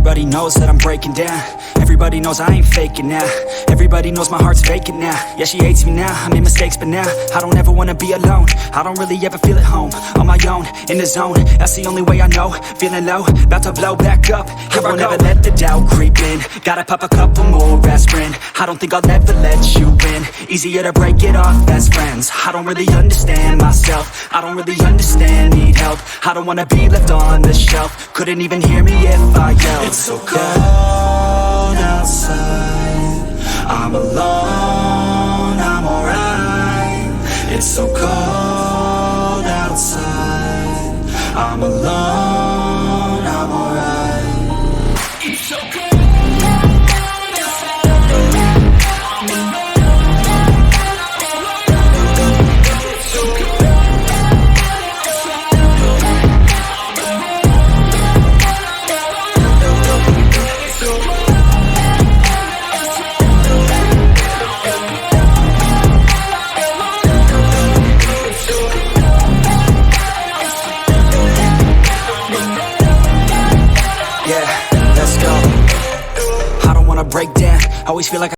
Everybody knows that I'm breaking down. Everybody knows I ain't faking now. Everybody knows my heart's vacant now. Yeah, she hates me now, I made mistakes but now I don't ever wanna be alone. I don't really ever feel at home. On my own, in the zone, that's the only way I know. Feeling low, about to blow back up. Here I won't ever let the doubt creep in. Gotta pop a couple more aspirin. I don't think I'll ever let you in. Easier to break it off best friends. I don't really understand myself. I don't really understand, need help. I don't wanna be left on the shelf. Couldn't even hear me if I yelled. It's so cold outside, I'm alone, I'm alright. It's so cold outside, I'm alone, I'm alright. It's so cold. Yeah, let's go. I don't wanna break down. Always feel like